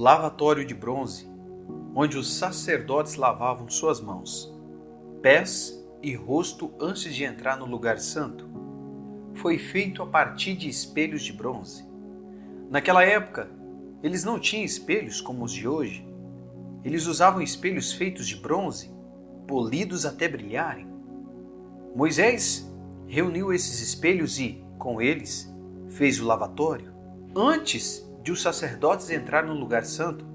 lavatório de bronze, onde os sacerdotes lavavam suas mãos, pés e rosto antes de entrar no lugar santo, foi feito a partir de espelhos de bronze. Naquela época, eles não tinham espelhos como os de hoje. Eles usavam espelhos feitos de bronze, polidos até brilharem. Moisés reuniu esses espelhos e, com eles, fez o lavatório. Antes de os sacerdotes entrarem no lugar santo,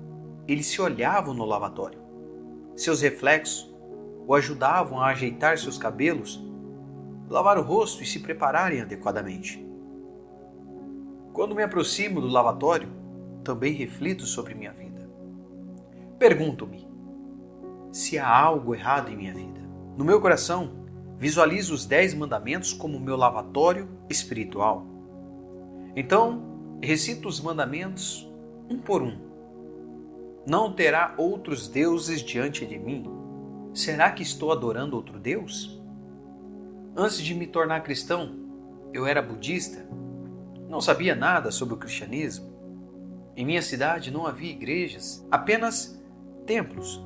eles se olhavam no lavatório. Seus reflexos o ajudavam a ajeitar seus cabelos, lavar o rosto e se prepararem adequadamente. Quando me aproximo do lavatório, também reflito sobre minha vida. Pergunto-me se há algo errado em minha vida. No meu coração, visualizo os 10 mandamentos como meu lavatório espiritual. Então, recito os mandamentos um por um. Não terá outros deuses diante de mim. Será que estou adorando outro Deus? Antes de me tornar cristão, eu era budista. Não sabia nada sobre o cristianismo. Em minha cidade não havia igrejas, apenas templos.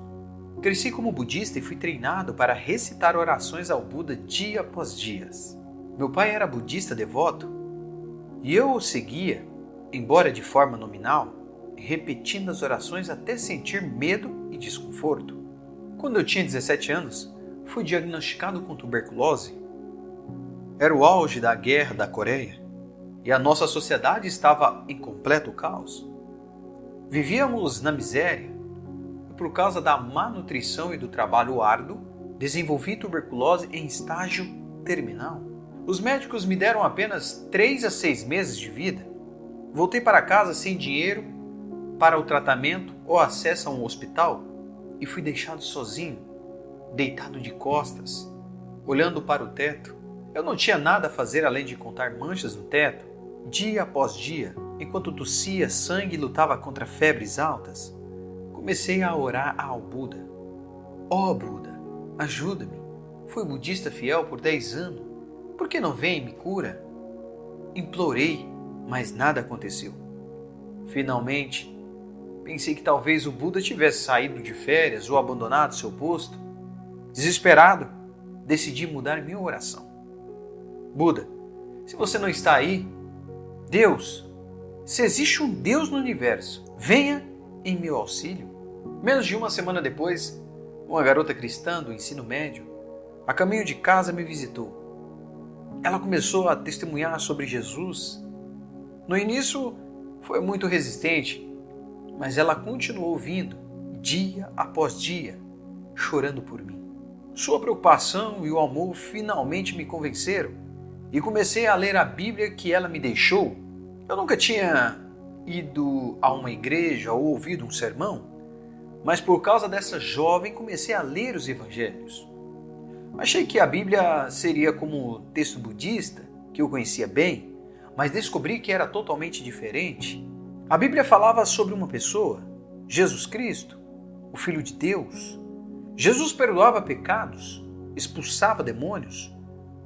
Cresci como budista e fui treinado para recitar orações ao Buda dia após dia. Meu pai era budista devoto e eu o seguia, embora de forma nominal, repetindo as orações até sentir medo e desconforto. Quando eu tinha 17 anos, fui diagnosticado com tuberculose. Era o auge da guerra da Coreia e a nossa sociedade estava em completo caos. Vivíamos na miséria e, por causa da má nutrição e do trabalho árduo, desenvolvi tuberculose em estágio terminal. Os médicos me deram apenas 3 a 6 meses de vida. Voltei para casa sem dinheiro para o tratamento ou acesso a um hospital e fui deixado sozinho, deitado de costas, olhando para o teto. Eu não tinha nada a fazer além de contar manchas no teto, dia após dia, enquanto tossia sangue e lutava contra febres altas. Comecei a orar ao Buda. Ó Buda, ajuda-me. Fui budista fiel por 10 anos. Por que não vem e me cura? Implorei, mas nada aconteceu. Finalmente, pensei que talvez o Buda tivesse saído de férias ou abandonado seu posto. Desesperado, decidi mudar minha oração. Buda, se você não está aí, Deus, se existe um Deus no universo, venha em meu auxílio. Menos de uma semana depois, uma garota cristã do ensino médio, a caminho de casa, me visitou. Ela começou a testemunhar sobre Jesus. No início, foi muito resistente, mas ela continuou vindo, dia após dia, chorando por mim. Sua preocupação e o amor finalmente me convenceram e comecei a ler a Bíblia que ela me deixou. Eu nunca tinha ido a uma igreja ou ouvido um sermão, mas por causa dessa jovem comecei a ler os evangelhos. Achei que a Bíblia seria como o texto budista, que eu conhecia bem, mas descobri que era totalmente diferente. A Bíblia falava sobre uma pessoa, Jesus Cristo, o Filho de Deus. Jesus perdoava pecados, expulsava demônios,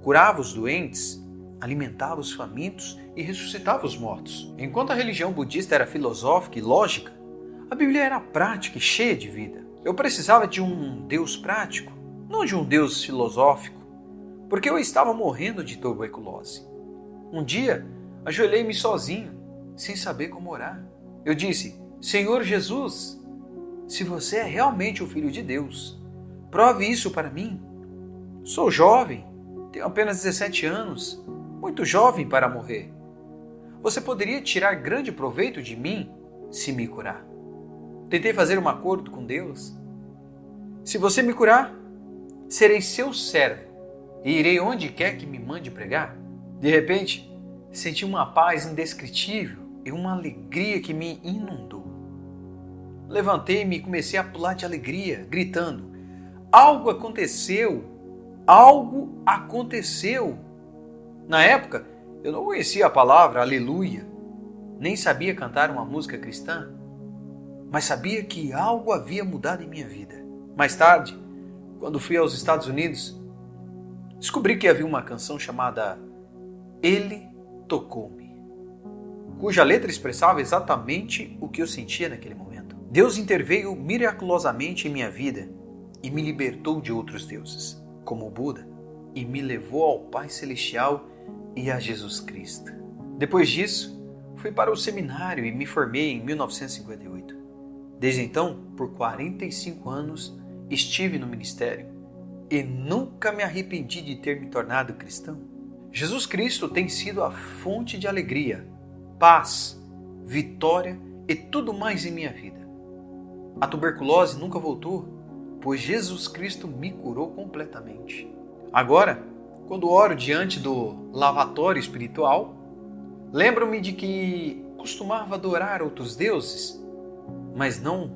curava os doentes, alimentava os famintos e ressuscitava os mortos. Enquanto a religião budista era filosófica e lógica, a Bíblia era prática e cheia de vida. Eu precisava de um Deus prático, não de um Deus filosófico, porque eu estava morrendo de tuberculose. Um dia, ajoelhei-me sozinho, sem saber como orar. Eu disse, Senhor Jesus, se você é realmente o Filho de Deus, prove isso para mim. Sou jovem, tenho apenas 17 anos, muito jovem para morrer. Você poderia tirar grande proveito de mim se me curar. Tentei fazer um acordo com Deus. Se você me curar, serei seu servo e irei onde quer que me mande pregar. De repente, senti uma paz indescritível e uma alegria que me inundou. Levantei-me e comecei a pular de alegria, gritando, algo aconteceu! Algo aconteceu! Na época, eu não conhecia a palavra aleluia, nem sabia cantar uma música cristã, mas sabia que algo havia mudado em minha vida. Mais tarde, quando fui aos Estados Unidos, descobri que havia uma canção chamada Ele Tocou-me, cuja letra expressava exatamente o que eu sentia naquele momento. Deus interveio miraculosamente em minha vida e me libertou de outros deuses, como o Buda, e me levou ao Pai Celestial e a Jesus Cristo. Depois disso, fui para o seminário e me formei em 1958. Desde então, por 45 anos, estive no ministério e nunca me arrependi de ter me tornado cristão. Jesus Cristo tem sido a fonte de alegria, paz, vitória e tudo mais em minha vida. A tuberculose nunca voltou, pois Jesus Cristo me curou completamente. Agora, quando oro diante do lavatório espiritual, lembro-me de que costumava adorar outros deuses, mas não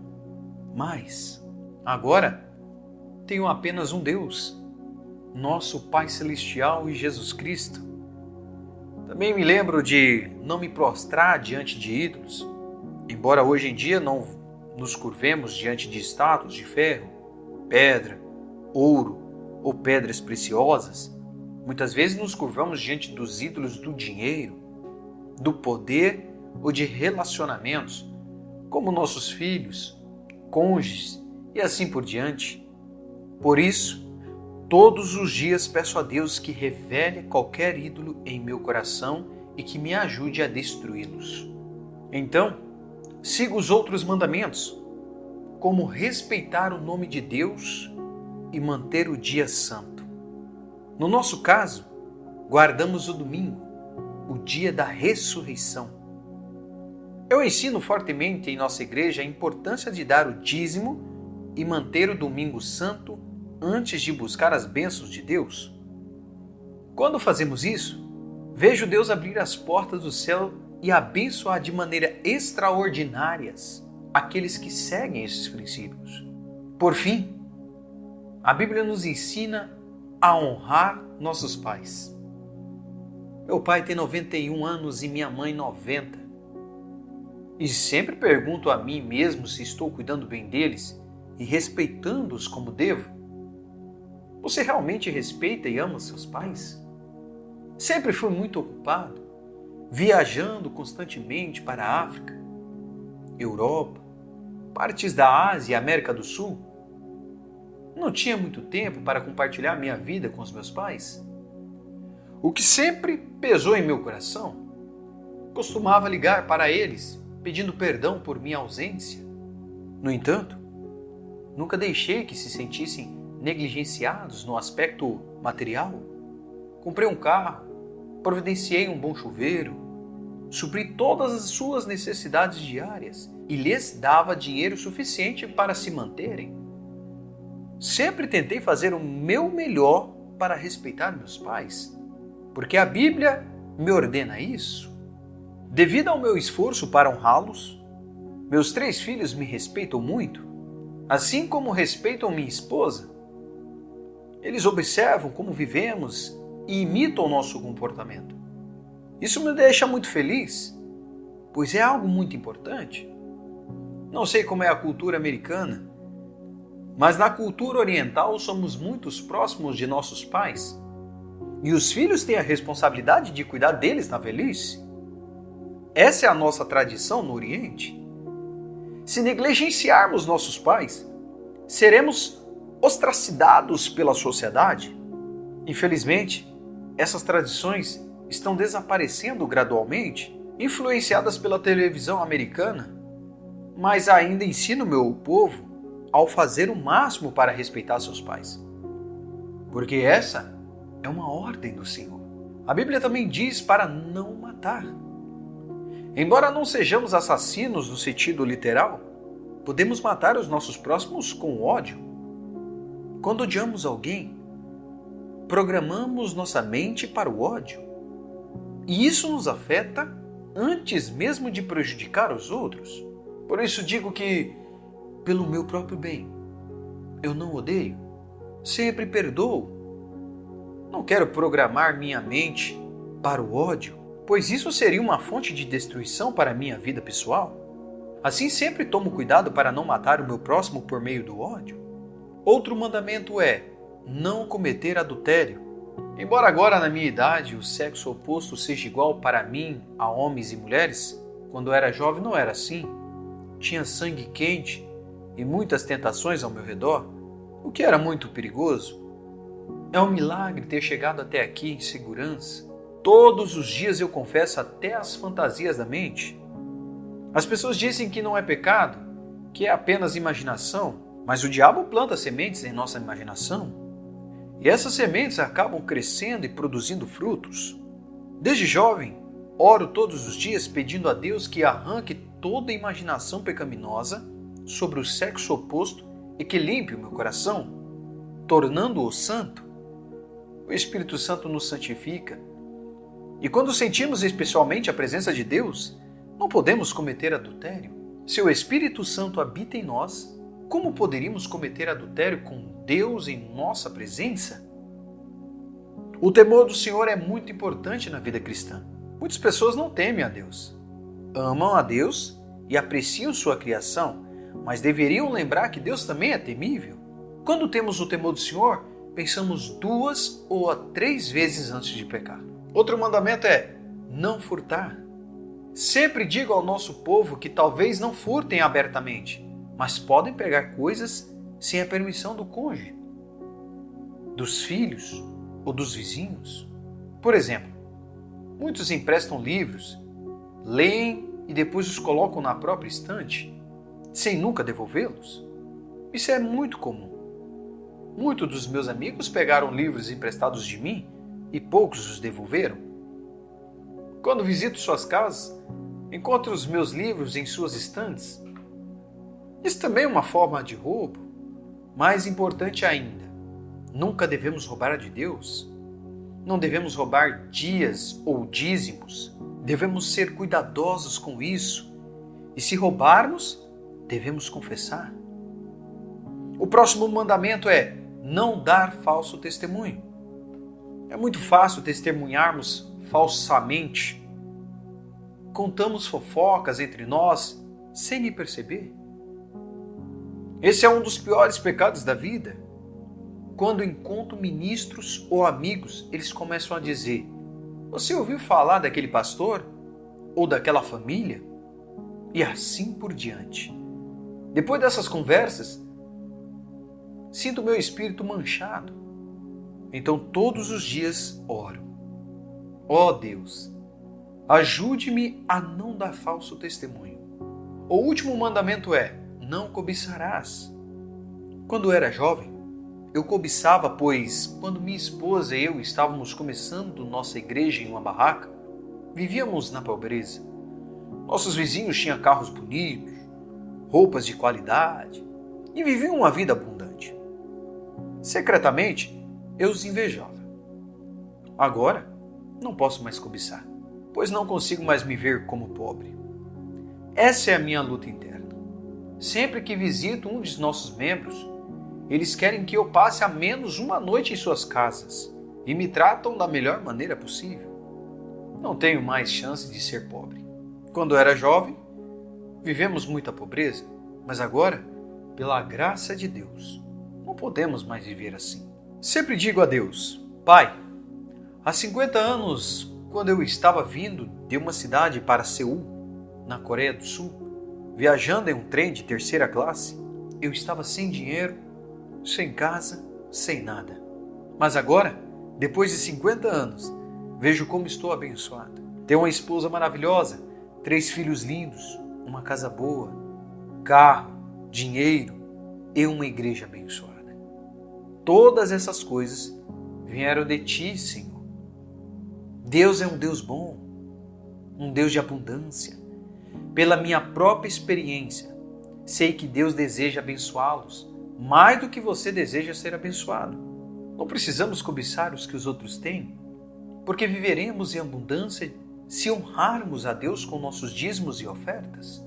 mais. Agora, tenho apenas um Deus, nosso Pai Celestial e Jesus Cristo. Também me lembro de não me prostrar diante de ídolos, embora hoje em dia não nos curvemos diante de estátuas de ferro, pedra, ouro ou pedras preciosas. Muitas vezes nos curvamos diante dos ídolos do dinheiro, do poder ou de relacionamentos, como nossos filhos, cônjuges e assim por diante. Por isso, todos os dias peço a Deus que revele qualquer ídolo em meu coração e que me ajude a destruí-los. Então, sigo os outros mandamentos, como respeitar o nome de Deus e manter o dia santo. No nosso caso, guardamos o domingo, o dia da ressurreição. Eu ensino fortemente em nossa igreja a importância de dar o dízimo e manter o domingo santo antes de buscar as bênçãos de Deus. Quando fazemos isso, vejo Deus abrir as portas do céu e abençoar de maneira extraordinária aqueles que seguem esses princípios. Por fim, a Bíblia nos ensina a honrar nossos pais. Meu pai tem 91 anos e minha mãe 90. E sempre pergunto a mim mesmo se estou cuidando bem deles e respeitando-os como devo. Você realmente respeita e ama seus pais? Sempre fui muito ocupado, viajando constantemente para a África, Europa, partes da Ásia e América do Sul. Não tinha muito tempo para compartilhar minha vida com os meus pais. O que sempre pesou em meu coração, costumava ligar para eles pedindo perdão por minha ausência. No entanto, nunca deixei que se sentissem negligenciados no aspecto material. Comprei um carro, providenciei um bom chuveiro, supri todas as suas necessidades diárias e lhes dava dinheiro suficiente para se manterem. Sempre tentei fazer o meu melhor para respeitar meus pais, porque a Bíblia me ordena isso. Devido ao meu esforço para honrá-los, meus 3 filhos me respeitam muito, assim como respeitam minha esposa. Eles observam como vivemos e imitam o nosso comportamento. Isso me deixa muito feliz, pois é algo muito importante. Não sei como é a cultura americana, mas na cultura oriental somos muito próximos de nossos pais. E os filhos têm a responsabilidade de cuidar deles na velhice. Essa é a nossa tradição no Oriente. Se negligenciarmos nossos pais, seremos ostracidados pela sociedade. Infelizmente, essas tradições estão desaparecendo gradualmente, influenciadas pela televisão americana, mas ainda ensino meu povo ao fazer o máximo para respeitar seus pais. Porque essa é uma ordem do Senhor. A Bíblia também diz para não matar. Embora não sejamos assassinos no sentido literal, podemos matar os nossos próximos com ódio. Quando odiamos alguém, programamos nossa mente para o ódio. E isso nos afeta antes mesmo de prejudicar os outros. Por isso digo que, pelo meu próprio bem, eu não odeio, sempre perdoo. Não quero programar minha mente para o ódio, pois isso seria uma fonte de destruição para a minha vida pessoal. Assim sempre tomo cuidado para não matar o meu próximo por meio do ódio. Outro mandamento é não cometer adultério. Embora agora na minha idade o sexo oposto seja igual para mim a homens e mulheres, quando era jovem não era assim. tinha sangue quente e muitas tentações ao meu redor, o que era muito perigoso. É um milagre ter chegado até aqui em segurança. Todos os dias eu confesso até as fantasias da mente. As pessoas dizem que não é pecado, que é apenas imaginação, mas o diabo planta sementes em nossa imaginação. E essas sementes acabam crescendo e produzindo frutos. Desde jovem, oro todos os dias pedindo a Deus que arranque toda a imaginação pecaminosa sobre o sexo oposto e que limpe o meu coração, tornando-o santo. O Espírito Santo nos santifica. E quando sentimos especialmente a presença de Deus, não podemos cometer adultério. Se o Espírito Santo habita em nós, como poderíamos cometer adultério com Deus em nossa presença? O temor do Senhor é muito importante na vida cristã. Muitas pessoas não temem a Deus. Amam a Deus e apreciam sua criação, mas deveriam lembrar que Deus também é temível. Quando temos o temor do Senhor, pensamos 2 ou 3 vezes antes de pecar. Outro mandamento é não furtar. Sempre digo ao nosso povo que talvez não furtem abertamente, mas podem pegar coisas sem a permissão do cônjuge, dos filhos ou dos vizinhos. Por exemplo, muitos emprestam livros, leem e depois os colocam na própria estante, sem nunca devolvê-los. Isso é muito comum. Muitos dos meus amigos pegaram livros emprestados de mim e poucos os devolveram. Quando visito suas casas, encontro os meus livros em suas estantes. Isso também é uma forma de roubo. Mais importante ainda, nunca devemos roubar de Deus. Não devemos roubar dias ou dízimos. Devemos ser cuidadosos com isso. E se roubarmos, devemos confessar. O próximo mandamento é não dar falso testemunho. É muito fácil testemunharmos falsamente. Contamos fofocas entre nós sem nem perceber. Esse é um dos piores pecados da vida. Quando encontro ministros ou amigos, eles começam a dizer: você ouviu falar daquele pastor? Ou daquela família? E assim por diante. Depois dessas conversas, sinto meu espírito manchado. Então todos os dias oro. Ó Deus, ajude-me a não dar falso testemunho. O último mandamento é: não cobiçarás. Quando era jovem, eu cobiçava, pois quando minha esposa e eu estávamos começando nossa igreja em uma barraca, vivíamos na pobreza. Nossos vizinhos tinham carros bonitos, roupas de qualidade e viviam uma vida abundante. Secretamente, eu os invejava. Agora, não posso mais cobiçar, pois não consigo mais me ver como pobre. Essa é a minha luta interna. Sempre que visito um de nossos membros, eles querem que eu passe ao menos uma noite em suas casas e me tratam da melhor maneira possível. Não tenho mais chance de ser pobre. Quando era jovem, vivemos muita pobreza, mas agora, pela graça de Deus, não podemos mais viver assim. Sempre digo a Deus: Pai, há 50 anos, quando eu estava vindo de uma cidade para Seul, na Coreia do Sul, viajando em um trem de 3ª classe, eu estava sem dinheiro, sem casa, sem nada. Mas agora, depois de 50 anos, vejo como estou abençoado. Tenho uma esposa maravilhosa, 3 filhos lindos, uma casa boa, carro, dinheiro e uma igreja abençoada. Todas essas coisas vieram de Ti, Senhor. Deus é um Deus bom, um Deus de abundância. Pela minha própria experiência, sei que Deus deseja abençoá-los mais do que você deseja ser abençoado. Não precisamos cobiçar os que os outros têm, porque viveremos em abundância se honrarmos a Deus com nossos dízimos e ofertas.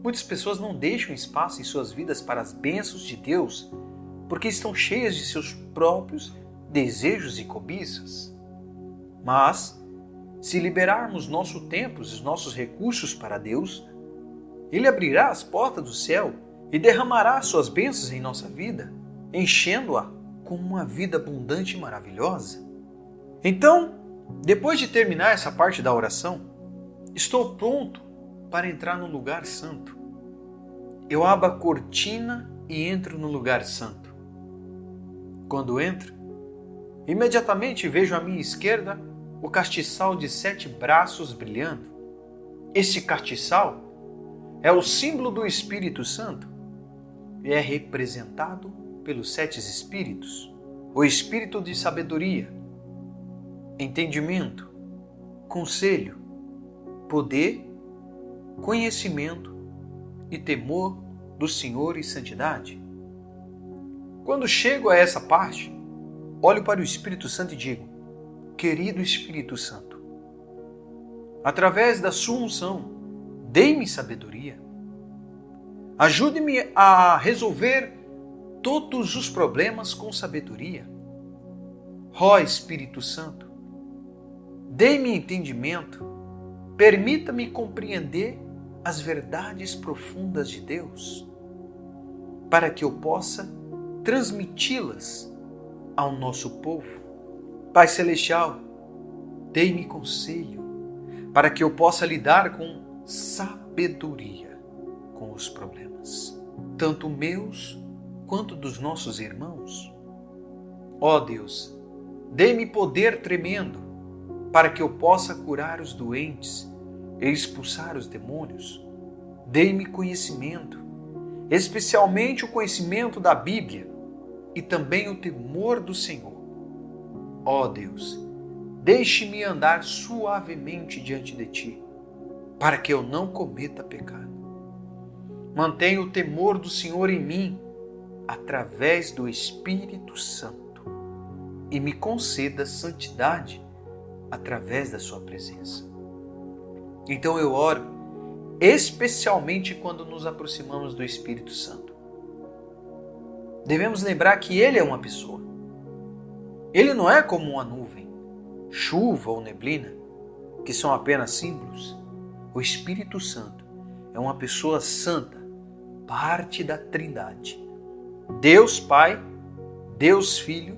Muitas pessoas não deixam espaço em suas vidas para as bênçãos de Deus porque estão cheias de seus próprios desejos e cobiças. Mas, se liberarmos nosso tempo e os nossos recursos para Deus, Ele abrirá as portas do céu e derramará suas bênçãos em nossa vida, enchendo-a com uma vida abundante e maravilhosa. Então, depois de terminar essa parte da oração, estou pronto para entrar no lugar santo. eu abro a cortina e entro no lugar santo. Quando entro, imediatamente vejo à minha esquerda o castiçal de 7 braços brilhando. Esse castiçal é o símbolo do Espírito Santo e é representado pelos 7 Espíritos. O Espírito de sabedoria, entendimento, conselho, poder, conhecimento e temor do Senhor e santidade. Quando chego a essa parte, olho para o Espírito Santo e digo: querido Espírito Santo, através da sua unção, dê-me sabedoria. Ajude-me a resolver todos os problemas com sabedoria. Ó Espírito Santo, dê-me entendimento, permita-me compreender as verdades profundas de Deus, para que eu possa transmiti-las ao nosso povo. Pai Celestial, dê-me conselho, para que eu possa lidar com sabedoria com os problemas, tanto meus quanto dos nossos irmãos. Ó Deus, dê-me poder tremendo, para que eu possa curar os doentes e expulsar os demônios. Dê-me conhecimento, especialmente o conhecimento da Bíblia e também o temor do Senhor. Ó Deus, deixe-me andar suavemente diante de Ti, para que eu não cometa pecado. Mantenha o temor do Senhor em mim, através do Espírito Santo, e me conceda santidade através da Sua presença. Então eu oro, especialmente quando nos aproximamos do Espírito Santo. Devemos lembrar que Ele é uma pessoa. Ele não é como uma nuvem, chuva ou neblina, que são apenas símbolos. O Espírito Santo é uma pessoa santa, parte da Trindade. Deus Pai, Deus Filho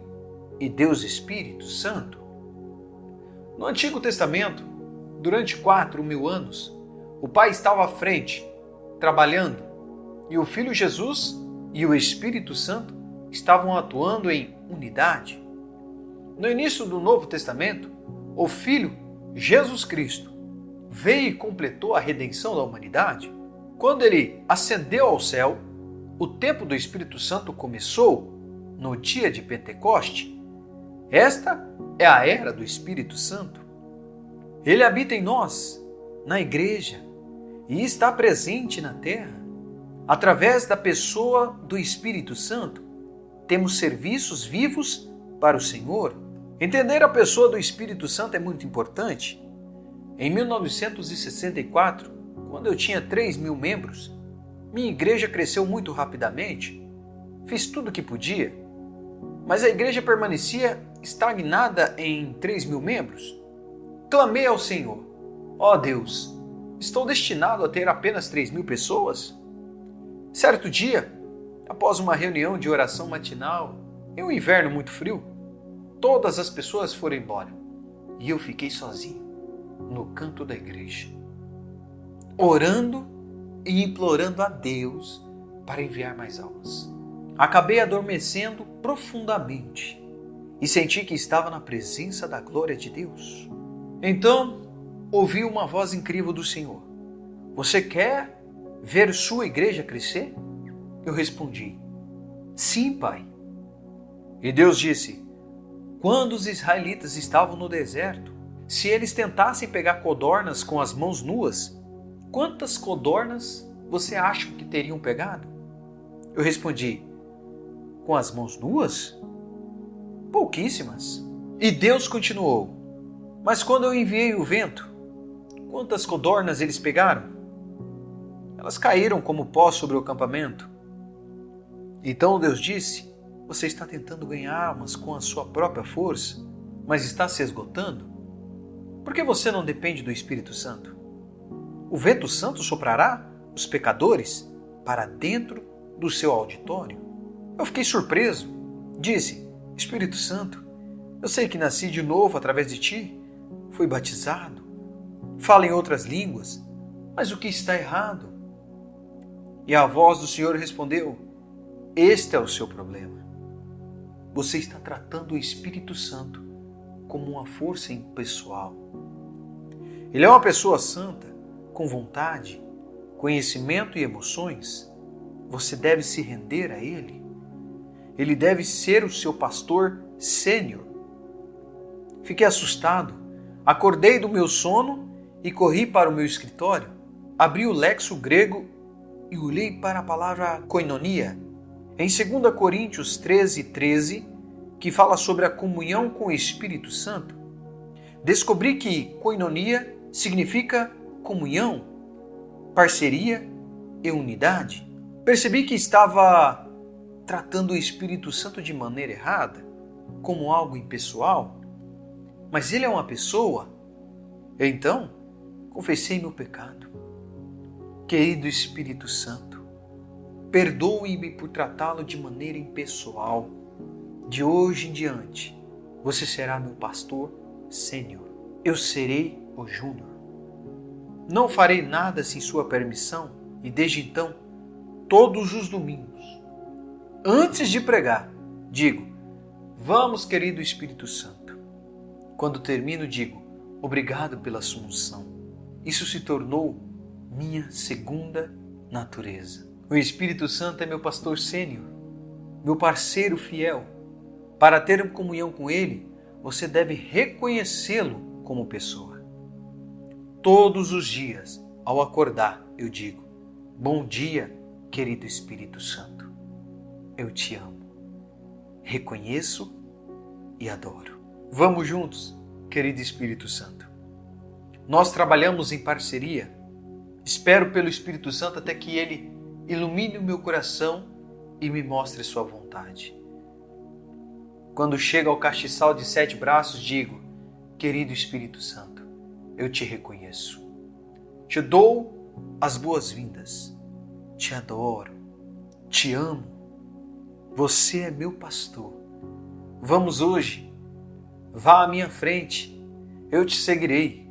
e Deus Espírito Santo. No Antigo Testamento, durante 4.000 anos, o Pai estava à frente, trabalhando, e o Filho Jesus e o Espírito Santo estavam atuando em unidade. No início do Novo Testamento, o Filho, Jesus Cristo, veio e completou a redenção da humanidade. Quando ele ascendeu ao céu, o tempo do Espírito Santo começou no dia de Pentecoste. Esta é a era do Espírito Santo. Ele habita em nós, na igreja, e está presente na terra. Através da pessoa do Espírito Santo, temos serviços vivos para o Senhor. Entender a pessoa do Espírito Santo é muito importante. Em 1964, quando eu tinha 3.000 membros, minha igreja cresceu muito rapidamente. Fiz tudo o que podia, mas a igreja permanecia estagnada em 3.000 membros. Clamei ao Senhor: ó Deus, estou destinado a ter apenas 3.000 pessoas? Certo dia, após uma reunião de oração matinal, em um inverno muito frio, todas as pessoas foram embora e eu fiquei sozinho no canto da igreja, orando e implorando a Deus para enviar mais almas. Acabei adormecendo profundamente e senti que estava na presença da glória de Deus. Então, ouvi uma voz incrível do Senhor: você quer ver sua igreja crescer? Eu respondi: sim, Pai. E Deus disse: quando os israelitas estavam no deserto, se eles tentassem pegar codornas com as mãos nuas, quantas codornas você acha que teriam pegado? Eu respondi: com as mãos nuas? Pouquíssimas. E Deus continuou: mas quando eu enviei o vento, quantas codornas eles pegaram? Elas caíram como pó sobre o acampamento. Então Deus disse: você está tentando ganhar almas com a sua própria força, mas está se esgotando? Por que você não depende do Espírito Santo? O vento santo soprará os pecadores para dentro do seu auditório. Eu fiquei surpreso. Disse: Espírito Santo, eu sei que nasci de novo através de ti, fui batizado, falo em outras línguas, mas o que está errado? E a voz do Senhor respondeu: este é o seu problema. Você está tratando o Espírito Santo como uma força impessoal. Ele é uma pessoa santa, com vontade, conhecimento e emoções. Você deve se render a Ele. Ele deve ser o seu pastor sênior. Fiquei assustado, acordei do meu sono e corri para o meu escritório. Abri o léxico grego e olhei para a palavra koinonia. Em 2 Coríntios 13:13, que fala sobre a comunhão com o Espírito Santo, descobri que koinonia significa comunhão, parceria e unidade. Percebi que estava tratando o Espírito Santo de maneira errada, como algo impessoal, mas ele é uma pessoa. Então, confessei meu pecado. Querido Espírito Santo, perdoe-me por tratá-lo de maneira impessoal. De hoje em diante, você será meu pastor sênior. Eu serei o júnior. Não farei nada sem sua permissão e desde então, todos os domingos, antes de pregar, digo: vamos, querido Espírito Santo. Quando termino, digo: obrigado pela sua unção. Isso se tornou minha segunda natureza. O Espírito Santo é meu pastor sênior, meu parceiro fiel. Para ter comunhão com Ele, você deve reconhecê-lo como pessoa. Todos os dias, ao acordar, eu digo: bom dia, querido Espírito Santo. Eu te amo, reconheço e adoro. Vamos juntos, querido Espírito Santo. Nós trabalhamos em parceria. Espero pelo Espírito Santo até que Ele ilumine o meu coração e me mostre sua vontade. Quando chego ao castiçal de 7 braços, digo: querido Espírito Santo, eu te reconheço. Te dou as boas-vindas. Te adoro. Te amo. Você é meu pastor. Vamos hoje. Vá à minha frente. Eu te seguirei.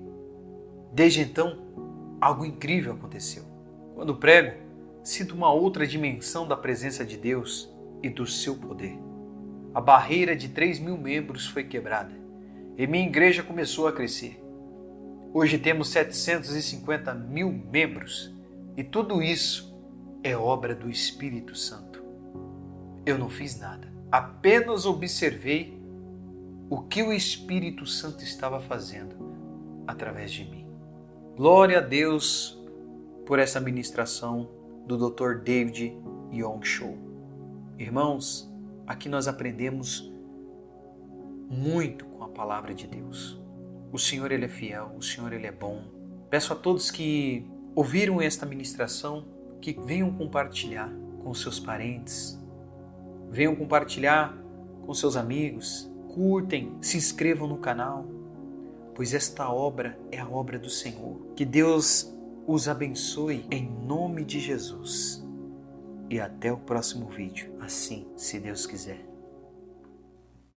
Desde então, algo incrível aconteceu. Quando prego, sinto uma outra dimensão da presença de Deus e do seu poder. A barreira de 3.000 membros foi quebrada e minha igreja começou a crescer. Hoje temos 750.000 membros e tudo isso é obra do Espírito Santo. Eu não fiz nada, apenas observei o que o Espírito Santo estava fazendo através de mim. Glória a Deus por essa ministração do Dr. David Yong Cho. Irmãos, aqui nós aprendemos muito com a palavra de Deus. O Senhor, Ele é fiel, o Senhor, Ele é bom. Peço a todos que ouviram esta ministração que venham compartilhar com seus parentes, venham compartilhar com seus amigos, curtem, se inscrevam no canal, pois esta obra é a obra do Senhor. Que Deus os abençoe em nome de Jesus. E até o próximo vídeo, assim, se Deus quiser.